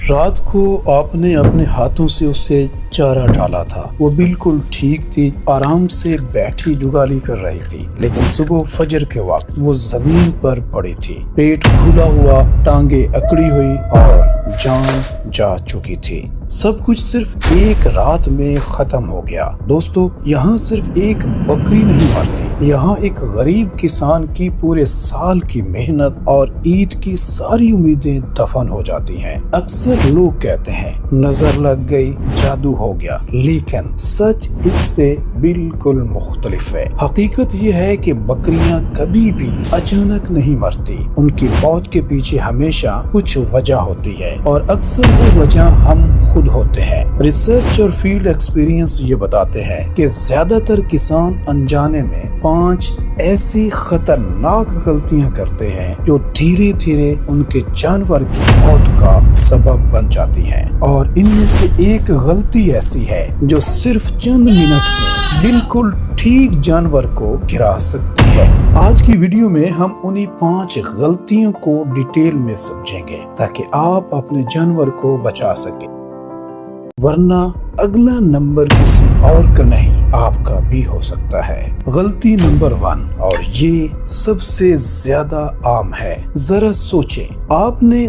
رات کو آپ نے اپنے ہاتھوں سے اسے چارہ ڈالا تھا۔ وہ بالکل ٹھیک تھی، آرام سے بیٹھی جگالی کر رہی تھی، لیکن صبح فجر کے وقت وہ زمین پر پڑی تھی، پیٹ کھلا ہوا، ٹانگیں اکڑی ہوئی اور جان جا چکی تھی۔ سب کچھ صرف ایک رات میں ختم ہو گیا۔ دوستو، یہاں صرف ایک بکری نہیں مرتی، یہاں ایک غریب کسان کی پورے سال کی محنت اور عید کی ساری امیدیں دفن ہو جاتی ہیں۔ اکثر لوگ کہتے ہیں نظر لگ گئی، جادو ہو گیا، لیکن سچ اس سے بالکل مختلف ہے۔ حقیقت یہ ہے کہ بکریاں کبھی بھی اچانک نہیں مرتی، ان کی موت کے پیچھے ہمیشہ کچھ وجہ ہوتی ہے، اور اکثر وہ وجہ ہم خود ہوتے ہیں۔ ریسرچ اور فیلڈ ایکسپیرینس یہ بتاتے ہیں کہ زیادہ تر کسان انجانے میں 5 ایسی خطرناک غلطیاں کرتے ہیں جو دھیرے دھیرے ان کے جانور کی موت کا سبب بن جاتی ہیں، اور ان میں سے ایک غلطی ایسی ہے جو صرف چند منٹ میں بالکل ٹھیک جانور کو گرا سکتی ہے۔ آج کی ویڈیو میں ہم انہی 5 غلطیوں کو ڈیٹیل میں سمجھیں گے تاکہ آپ اپنے جانور کو بچا سکیں، ورنہ اگلا نمبر کسی اور کا نہیں آپ کا بھی ہو سکتا ہے۔ غلطی نمبر 1، اور یہ سب سے زیادہ عام ہے۔ ذرا سوچیں، آپ نے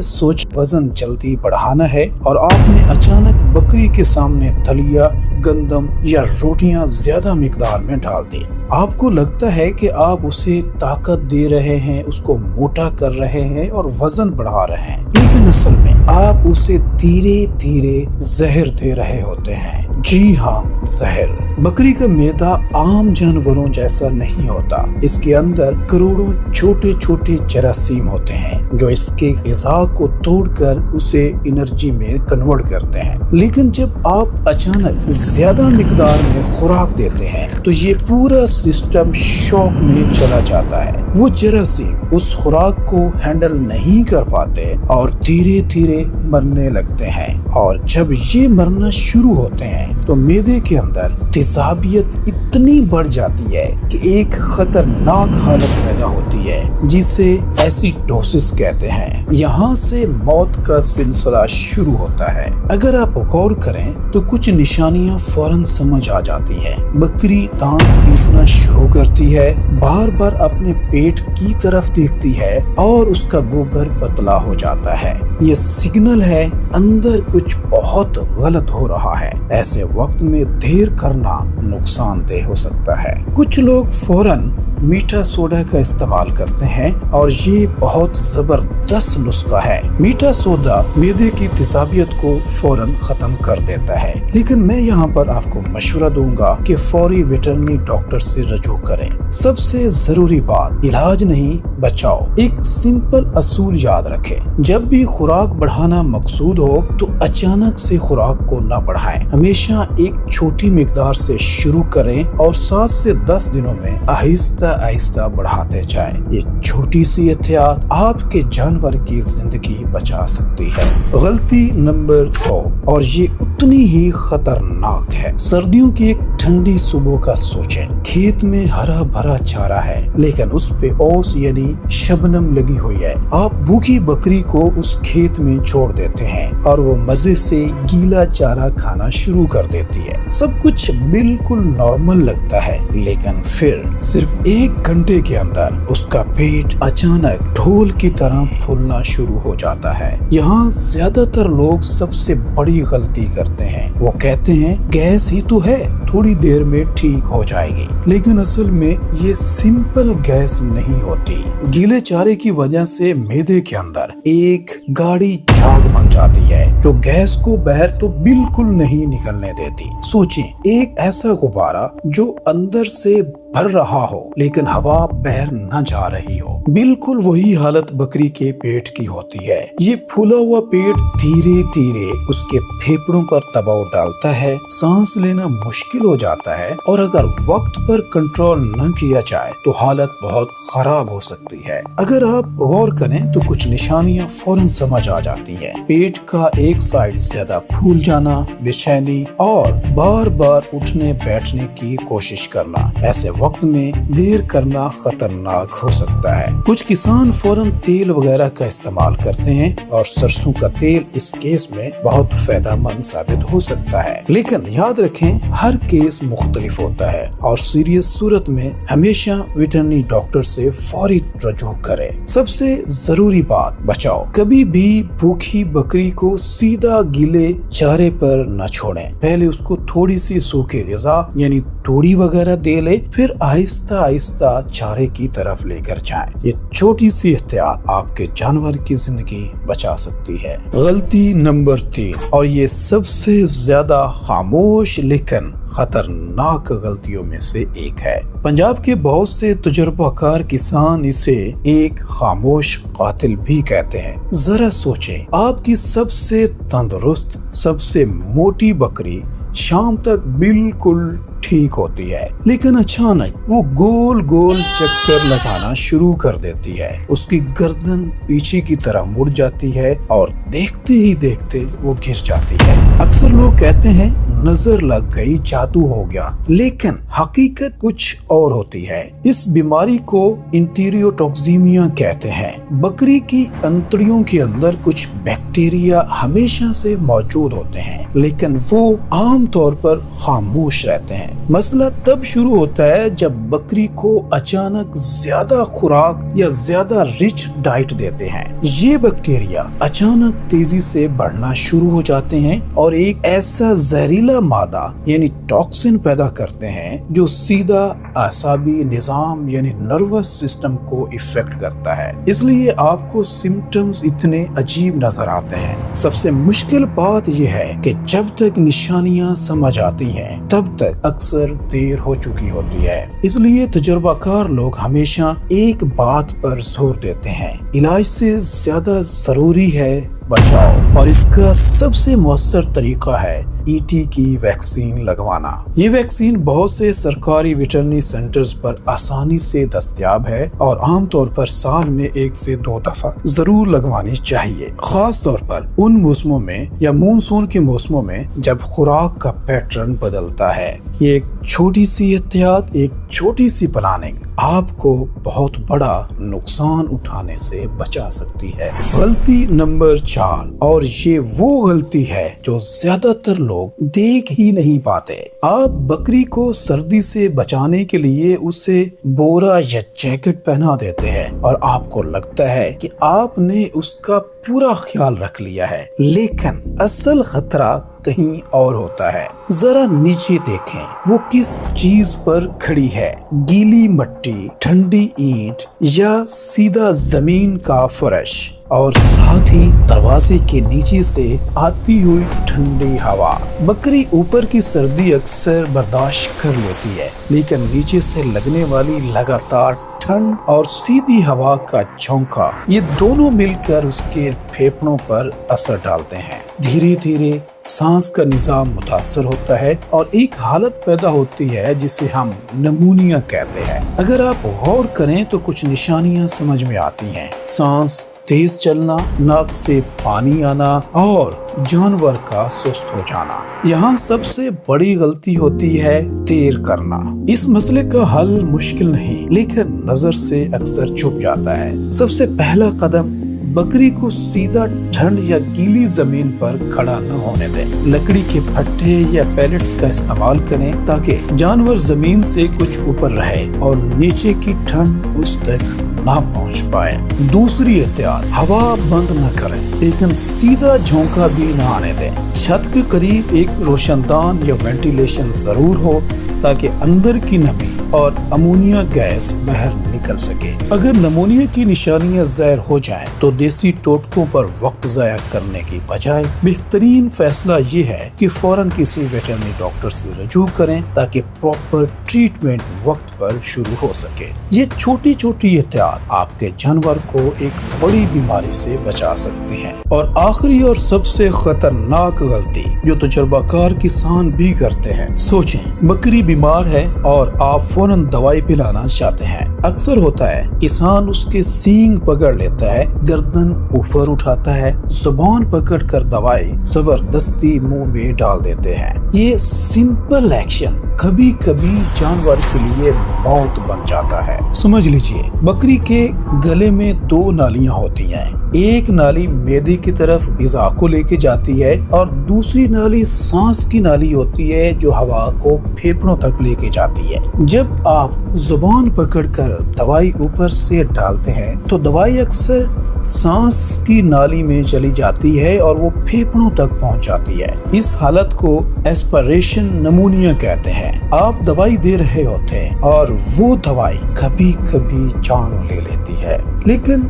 وزن جلدی بڑھانا ہے اور آپ نے اچانک بکری کے سامنے دلیا، گندم یا روٹیاں زیادہ مقدار میں ڈال دی۔ آپ کو لگتا ہے کہ آپ اسے طاقت دے رہے ہیں، اس کو موٹا کر رہے ہیں اور وزن بڑھا رہے ہیں، لیکن اصل میں آپ اسے دھیرے دھیرے زہر دے رہے ہوتے ہیں۔ جی ہاں، زہر۔ بکری کا معدہ عام جانوروں جیسا نہیں ہوتا، اس کے اندر کروڑوں چھوٹے چھوٹے جراثیم ہوتے ہیں جو اس کے غذا کو توڑ کر اسے انرجی میں کنورٹ کرتے ہیں۔ لیکن جب آپ اچانک زیادہ مقدار میں خوراک دیتے ہیں تو یہ پورا سسٹم شوق میں چلا جاتا ہے۔ وہ جراثیم اس خوراک کو ہینڈل نہیں کر پاتے اور دھیرے دھیرے مرنے لگتے ہیں، اور جب یہ مرنا شروع ہوتے ہیں تو معدے کے اندر تیزابیت اتنی بڑھ جاتی ہے کہ ایک خطرناک حالت پیدا ہوتی ہے جسے ایسیڈوسس کہتے ہیں۔ یہاں سے موت کا سلسلہ شروع ہوتا ہے۔ اگر آپ غور کریں تو کچھ نشانیاں فوراً سمجھ آ جاتی ہیں۔ بکری دانت پیسنا شروع کرتی ہے، بار بار اپنے پیٹ کی طرف دیکھتی ہے اور اس کا گوبر پتلا ہو جاتا ہے۔ یہ سگنل ہے اندر کچھ بہت غلط ہو رہا ہے۔ ایسے وقت میں دیر کرنا نقصان دہ ہو سکتا ہے۔ کچھ لوگ فوراً میٹھا سوڈا کا استعمال کرتے ہیں، اور یہ بہت زبردست نسخہ ہے۔ میٹھا سوڈا معدے کی تیزابیت کو فوراً ختم کر دیتا ہے، لیکن میں یہاں پر آپ کو مشورہ دوں گا کہ فوری ویٹرنری ڈاکٹر سے رجوع کریں۔ سب سے ضروری بات، علاج نہیں، بچاؤ۔ ایک سمپل اصول یاد رکھیں، جب بھی خوراک بڑھانا مقصود ہو تو اچانک سے خوراک کو نہ بڑھائیں۔ ہمیشہ ایک چھوٹی مقدار سے شروع کریں اور 7 سے 10 دنوں میں آہستہ آہستہ بڑھاتے جائیں۔ یہ چھوٹی سی احتیاط آپ کے جانور کی زندگی بچا سکتی ہے۔ غلطی نمبر 2، اور یہ اتنی ہی خطرناک ہے۔ سردیوں کی ایک ٹھنڈی صبح کا سوچیں، کھیت میں ہرا بھرا چارہ ہے لیکن اس پہ اوس یعنی شبنم لگی ہوئی ہے۔ آپ بھوکی بکری کو اس کھیت میں چھوڑ دیتے ہیں اور وہ مزے سے گیلا چارہ کھانا شروع کر دیتی ہے۔ سب کچھ بالکل نارمل لگتا ہے، لیکن پھر صرف 1 گھنٹے کے اندر اس کا پیٹ اچانک ڈھول کی طرح پھولنا شروع ہو جاتا ہے۔ یہاں زیادہ تر لوگ سب سے بڑی غلطی کرتے ہیں، وہ کہتے ہیں گیس ہی تو ہے، تھوڑی دیر میں ٹھیک ہو جائے گی، لیکن اصل میں یہ سمپل گیس نہیں ہوتی۔ گیلے چارے کی وجہ سے معدے کے اندر ایک گاڑی جھاگ بن جاتی ہے جو گیس کو باہر تو بالکل نہیں نکلنے دیتی۔ سوچیں، ایک ایسا غبارہ جو اندر سے بھر رہا ہو لیکن ہوا باہر نہ جا رہی ہو، بالکل وہی حالت بکری کے پیٹ کی ہوتی ہے۔ یہ پھولا ہوا پیٹ دھیرے دھیرے اس کے پھیپھڑوں پر دباؤ ڈالتا ہے، سانس لینا مشکل ہو جاتا ہے، اور اگر وقت پر کنٹرول نہ کیا جائے تو حالت بہت خراب ہو سکتی ہے۔ اگر آپ غور کریں تو کچھ نشانیاں فوراً سمجھ آ جاتی ہیں۔ پیٹ کا ایک سائڈ زیادہ پھول جانا، بے چینی اور بار بار اٹھنے بیٹھنے کی کوشش کرنا۔ ایسے وقت میں دیر کرنا خطرناک ہو سکتا ہے۔ کچھ کسان فوراً تیل وغیرہ کا استعمال کرتے ہیں اور سرسوں کا تیل اس کیس میں بہت فائدہ مند ثابت ہو سکتا ہے، لیکن یاد رکھیں ہر کیس مختلف ہوتا ہے اور سیریس صورت میں ہمیشہ ویٹرنری ڈاکٹر سے فوری رجوع کریں۔ سب سے ضروری بات، بچاؤ، کبھی بھی بھوکی بکری کو سیدھا گیلے چارے پر نہ چھوڑیں۔ پہلے اس کو تھوڑی سی سوکھی غذا یعنی توڑی وغیرہ دے لے، پھر آہستہ آہستہ چارے کی طرف لے کر جائیں۔ یہ چھوٹی سی احتیاط آپ کے جانور کی زندگی بچا سکتی ہے۔ غلطی نمبر 3، اور یہ سب سے زیادہ خاموش لیکن خطرناک غلطیوں میں سے ایک ہے۔ پنجاب کے بہت سے تجربہ کار کسان اسے ایک خاموش قاتل بھی کہتے ہیں۔ ذرا سوچیں، آپ کی سب سے تندرست، سب سے موٹی بکری شام تک بالکل ٹھیک ہوتی ہے، لیکن اچانک وہ گول گول چکر لگانا شروع کر دیتی ہے۔ اس کی گردن پیچھے کی طرف مڑ جاتی ہے اور دیکھتے ہی دیکھتے وہ گر جاتی ہے۔ اکثر لوگ کہتے ہیں نظر لگ گئی، جادو ہو گیا، لیکن حقیقت کچھ اور ہوتی ہے۔ اس بیماری کو انٹیریوٹوکسیمیا کہتے ہیں۔ بکری کی انتڑیوں کے اندر کچھ بیکٹیریا ہمیشہ سے موجود ہوتے ہیں، لیکن وہ عام طور پر خاموش رہتے ہیں۔ مسئلہ تب شروع ہوتا ہے جب بکری کو اچانک زیادہ خوراک یا زیادہ رچ ڈائٹ دیتے ہیں۔ یہ بیکٹیریا اچانک تیزی سے بڑھنا شروع ہو جاتے ہیں اور ایک ایسا زہریلا مادہ یعنی ٹاکسن پیدا کرتے ہیں جو سیدھا اعصابی نظام یعنی نروس سسٹم کو افیکٹ کرتا ہے۔ اس لیے آپ کو سمپٹمز اتنے عجیب نظر آتے ہیں۔ سب سے مشکل بات یہ ہے کہ جب تک نشانیاں سمجھ آتی ہیں تب تک اکثر دیر ہو چکی ہوتی ہے۔ اس لیے تجربہ کار لوگ ہمیشہ ایک بات پر زور دیتے ہیں، علاج سے زیادہ ضروری ہے بچاؤ، اور اس کا سب سے مؤثر طریقہ ہے ET کی ویکسین لگوانا۔ یہ ویکسین بہت سے سرکاری ویٹرنری سینٹرز پر آسانی سے دستیاب ہے اور عام طور پر سال میں 1 سے 2 دفعہ ضرور لگوانی چاہیے، خاص طور پر ان موسموں میں یا مونسون کے موسموں میں جب خوراک کا پیٹرن بدلتا ہے۔ یہ ایک چھوٹی سی احتیاط، ایک چھوٹی سی پلاننگ آپ کو بہت بڑا نقصان اٹھانے سے بچا سکتی ہے۔ غلطی نمبر 4، اور یہ وہ غلطی ہے جو زیادہ تر لوگ دیکھ ہی نہیں پاتے۔ آپ بکری کو سردی سے بچانے کے لیے اسے بورا یا جیکٹ پہنا دیتے ہیں اور آپ کو لگتا ہے کہ آپ نے اس کا پورا خیال رکھ لیا ہے، لیکن اصل خطرہ کہیں اور ہوتا ہے۔ ذرا نیچے دیکھیں، وہ کس چیز پر کھڑی ہے؟ گیلی مٹی، ٹھنڈی اینٹ یا سیدھا زمین کا فرش، اور ساتھ ہی دروازے کے نیچے سے آتی ہوئی ٹھنڈی ہوا۔ بکری اوپر کی سردی اکثر برداشت کر لیتی ہے، لیکن نیچے سے لگنے والی لگاتار ٹھنڈ اور سیدھی ہوا کا جھونکا، یہ دونوں مل کر اس کے پھیپھڑوں پر اثر ڈالتے ہیں۔ دھیرے دھیرے سانس کا نظام متاثر ہوتا ہے اور ایک حالت پیدا ہوتی ہے جسے ہم نمونیا کہتے ہیں۔ اگر آپ غور کریں تو کچھ نشانیاں سمجھ میں آتی ہیں: سانس تیز چلنا، ناک سے پانی آنا اور جانور کا سست ہو جانا۔ یہاں سب سے بڑی غلطی ہوتی ہے دیر کرنا۔ اس مسئلے کا حل مشکل نہیں، لیکن نظر سے اکثر چھپ جاتا ہے۔ سب سے پہلا قدم، بکری کو سیدھا ٹھنڈ یا گیلی زمین پر کھڑا نہ ہونے دیں۔ لکڑی کے پھٹے یا پیلٹس کا استعمال کریں تاکہ جانور زمین سے کچھ اوپر رہے اور نیچے کی ٹھنڈ اس تک نہ پہنچ پائے۔ دوسری احتیاط، ہوا بند نہ کریں، لیکن سیدھا جھونکا بھی نہ آنے دیں۔ چھت کے قریب ایک روشن دان یا وینٹیلیشن ضرور ہو تاکہ اندر کی نمی اور امونیا گیس باہر نکل سکے۔ اگر نمونیا کی نشانیاں ظاہر ہو جائیں تو دیسی ٹوٹکوں پر وقت ضائع کرنے کی بجائے بہترین فیصلہ یہ ہے کہ فوراً کسی ویٹرنری ڈاکٹر سے رجوع کریں تاکہ پراپر ٹریٹمنٹ وقت پر شروع ہو سکے۔ یہ چھوٹی چھوٹی احتیاط آپ کے جانور کو ایک بڑی بیماری سے بچا سکتی ہیں۔ اور آخری اور سب سے خطرناک غلطی جو تجربہ کار کسان بھی کرتے ہیں، سوچیں بکری بیمار ہے اور آپ فوراً دوائی پلانا چاہتے ہیں، اکثر ہوتا ہے کسان اس کے سینگ پکڑ لیتا ہے، گردن اوپر اٹھاتا ہے، زبان پکڑ کر دوائی زبردستی منہ میں ڈال دیتے ہیں۔ یہ سمپل ایکشن کبھی کبھی جانور کے لیے موت بن جاتا ہے۔ سمجھ لیجئے، بکری کے گلے میں 2 نالیاں ہوتی ہیں، ایک نالی معدے کی طرف غذا کو لے کے جاتی ہے اور دوسری نالی سانس کی نالی ہوتی ہے جو ہوا کو پھیپھڑوں تک لے کے جاتی ہے۔ جب آپ زبان پکڑ کر دوائی اوپر سے ڈالتے ہیں تو دوائی اکثر سانس کی نالی میں چلی جاتی ہے اور وہ پھیپھڑوں تک پہنچ جاتی ہے۔ اس حالت کو ایسپریشن نمونیا کہتے ہیں۔ آپ دوائی دے رہے ہوتے ہیں اور وہ دوائی کبھی کبھی جان لے لیتی ہے،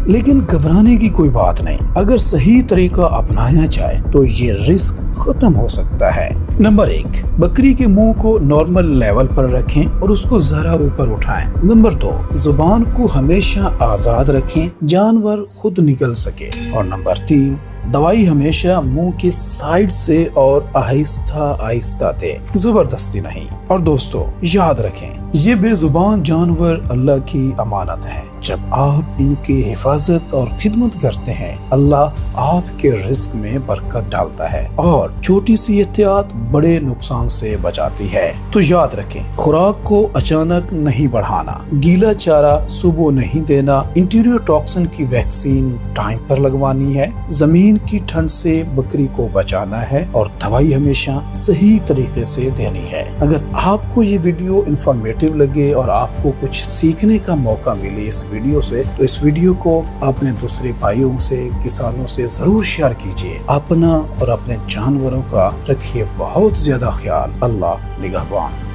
لیکن گھبرانے کی کوئی بات نہیں۔ اگر صحیح طریقہ اپنایا جائے تو یہ رسک ختم ہو سکتا ہے۔ نمبر 1، بکری کے منہ کو نارمل لیول پر رکھیں اور اس کو ذرا اوپر اٹھائیں۔ نمبر 2، زبان کو ہمیشہ آزاد رکھیں، جانور خود نکل سکے۔ اور نمبر 3، دوائی ہمیشہ منہ کے سائیڈ سے اور آہستہ آہستہ دے، زبردستی نہیں۔ اور دوستو یاد رکھیں، یہ بے زبان جانور اللہ کی امانت ہے۔ جب آپ ان کی حفاظت اور خدمت کرتے ہیں، اللہ آپ کے رزق میں برکت ڈالتا ہے اور چھوٹی سی احتیاط بڑے نقصان سے بچاتی ہے۔ تو یاد رکھیں، خوراک کو اچانک نہیں بڑھانا، گیلا چارہ صبح نہیں دینا، انٹیریور ٹاکسن کی ویکسین ٹائم پر لگوانی ہے، زمین کی ٹھنڈ سے بکری کو بچانا ہے اور دوائی ہمیشہ صحیح طریقے سے دینی ہے۔ اگر آپ کو یہ ویڈیو انفارمیٹیو لگے اور آپ کو کچھ سیکھنے کا موقع ملے اس ویڈیو سے، تو اس ویڈیو کو اپنے دوسرے بھائیوں سے، کسانوں سے ضرور شیئر کیجیے۔ اپنا اور اپنے جانوروں کا رکھیے بہت زیادہ خیال۔ اللہ نگہبان۔